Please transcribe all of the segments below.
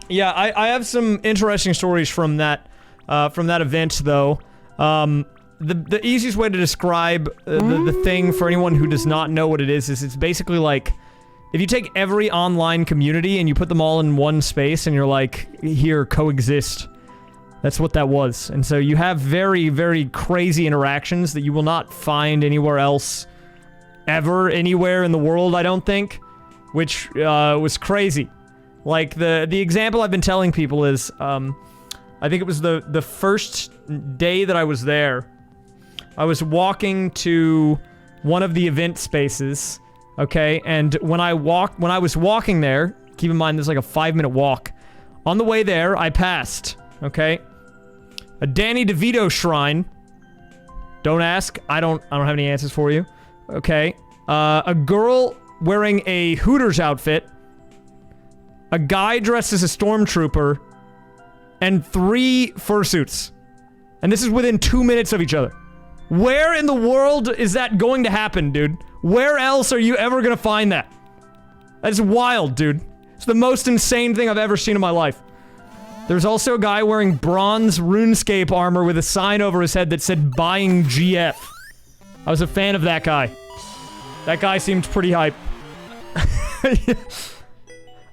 Yeah, I have some interesting stories from that event, though. The easiest way to describe the thing for anyone who does not know what it is it's basically like, if you take every online community and you put them all in one space and you're like, here, coexist. That's what that was. And so you have very, very crazy interactions that you will not find anywhere else, ever, anywhere in the world, I don't think. Which, was crazy. Like, the example I've been telling people is, I think it was the first day that I was there. I was walking to one of the event spaces, okay? And when I was walking there, keep in mind there's like a 5-minute walk. On the way there, I passed, okay? A Danny DeVito shrine. Don't ask. I don't have any answers for you. Okay. A girl wearing a Hooters outfit. A guy dressed as a stormtrooper. And 3 fursuits. And this is within 2 minutes of each other. Where in the world is that going to happen, dude? Where else are you ever gonna find that? That's wild, dude. It's the most insane thing I've ever seen in my life. There's also a guy wearing bronze RuneScape armor with a sign over his head that said, "Buying GF." I was a fan of that guy. That guy seemed pretty hype.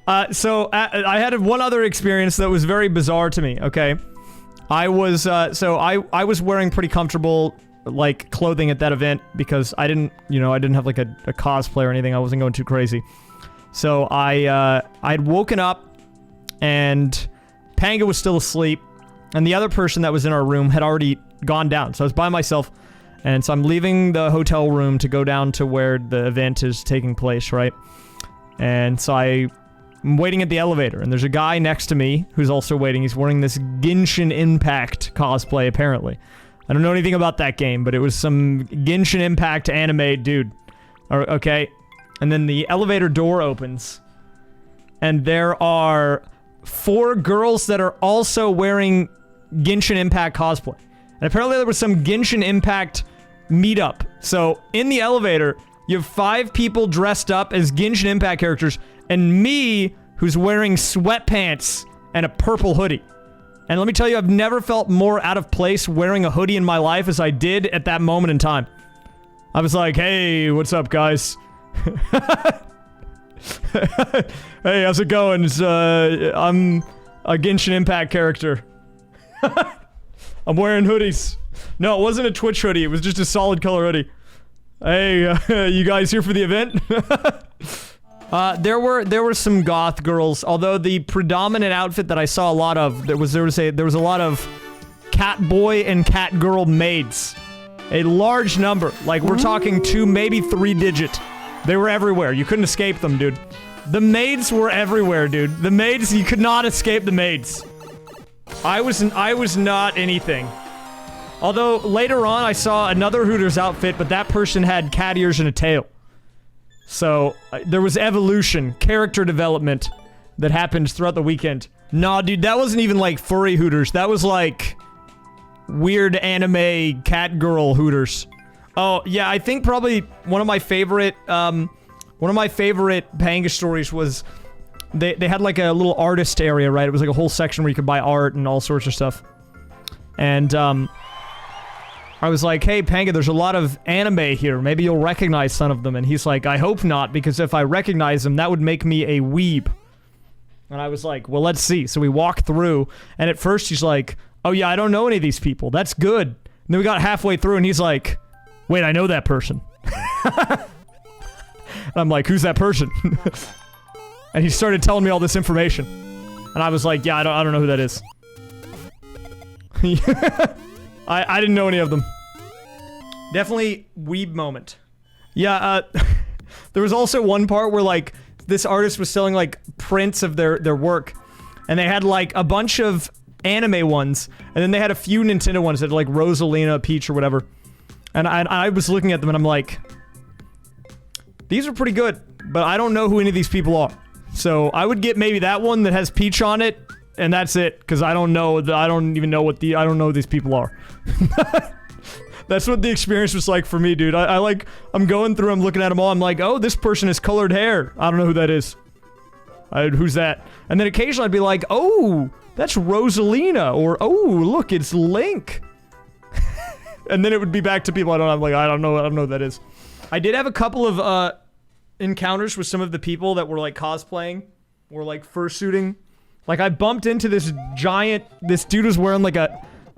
I had one other experience that was very bizarre to me, okay? I was wearing pretty comfortable, like, clothing at that event because I didn't have, like, a cosplay or anything. I wasn't going too crazy. So I'd woken up and Panga was still asleep, and the other person that was in our room had already gone down. So I was by myself, and so I'm leaving the hotel room to go down to where the event is taking place, right? And so I'm waiting at the elevator, and there's a guy next to me who's also waiting. He's wearing this Genshin Impact cosplay, apparently. I don't know anything about that game, but it was some Genshin Impact anime dude. Okay? And then the elevator door opens, and there are 4 girls that are also wearing Genshin Impact cosplay. And apparently there was some Genshin Impact meetup. So, in the elevator, you have 5 people dressed up as Genshin Impact characters, and me, who's wearing sweatpants and a purple hoodie. And let me tell you, I've never felt more out of place wearing a hoodie in my life as I did at that moment in time. I was like, hey, what's up, guys? Hey, how's it going? I'm a Genshin Impact character. I'm wearing hoodies. No, it wasn't a Twitch hoodie. It was just a solid color hoodie. Hey, you guys here for the event? There were some goth girls, although the predominant outfit that I saw a lot of, there was a lot of cat boy and cat girl maids. A large number. Like, we're talking 2, maybe 3 digit. They were everywhere. You couldn't escape them, dude. The maids were everywhere, dude. The maids, you could not escape the maids. I was not anything. Although, later on, I saw another Hooters outfit, but that person had cat ears and a tail. So, there was evolution, character development that happened throughout the weekend. Nah, dude, that wasn't even like furry Hooters. That was like weird anime cat girl Hooters. Oh, yeah, I think probably one of my favorite Panga stories was they had like a little artist area, right? It was like a whole section where you could buy art and all sorts of stuff. And, I was like, hey, Panga, there's a lot of anime here. Maybe you'll recognize some of them. And he's like, I hope not, because if I recognize them, that would make me a weeb. And I was like, well, let's see. So we walked through, and at first he's like, oh yeah, I don't know any of these people. That's good. And then we got halfway through, and he's like, wait, I know that person. And I'm like, who's that person? And he started telling me all this information. And I was like, yeah, I don't know who that is. I didn't know any of them. Definitely weeb moment. Yeah, there was also one part where, like, this artist was selling, like, prints of their work. And they had, like, a bunch of anime ones. And then they had a few Nintendo ones that had, like, Rosalina, Peach, or whatever. And I was looking at them and I'm like, these are pretty good, but I don't know who any of these people are. So I would get maybe that one that has Peach on it, and that's it, because I don't know who these people are. That's what the experience was like for me, dude. I'm going through, I'm looking at them all, I'm like, oh, this person has colored hair. I don't know who that is. Who's that? And then occasionally I'd be like, oh, that's Rosalina, or oh, look, it's Link. And then it would be back to people I'm like, I don't know what that is. I did have a couple of encounters with some of the people that were like cosplaying, or like fursuiting. Like I bumped into this dude was wearing like I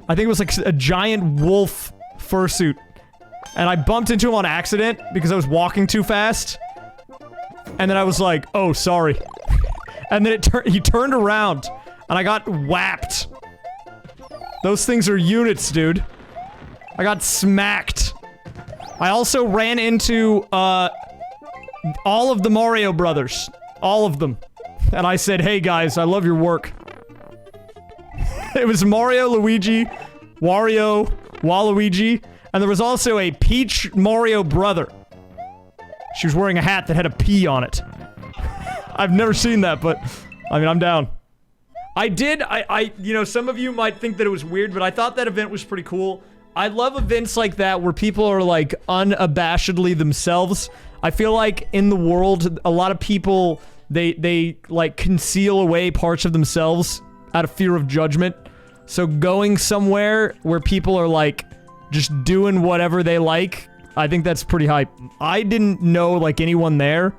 think it was like a giant wolf fursuit. And I bumped into him on accident because I was walking too fast. And then I was like, oh, sorry. And then he turned around and I got whapped. Those things are units, dude. I got smacked. I also ran into, all of the Mario brothers. All of them. And I said, hey guys, I love your work. It was Mario, Luigi, Wario, Waluigi, and there was also a Peach Mario brother. She was wearing a hat that had a P on it. I've never seen that, but, I mean, I'm down. You know, some of you might think that it was weird, but I thought that event was pretty cool. I love events like that where people are, like, unabashedly themselves. I feel like in the world, a lot of people, they like, conceal away parts of themselves out of fear of judgment. So going somewhere where people are, like, just doing whatever they like, I think that's pretty hype. I didn't know, like, anyone there,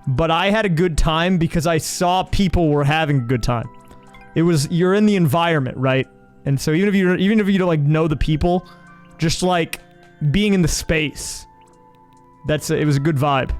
but I had a good time because I saw people were having a good time. It was, you're in the environment, right? And so even if you don't, like, know the people, just, like, being in the space, it was a good vibe.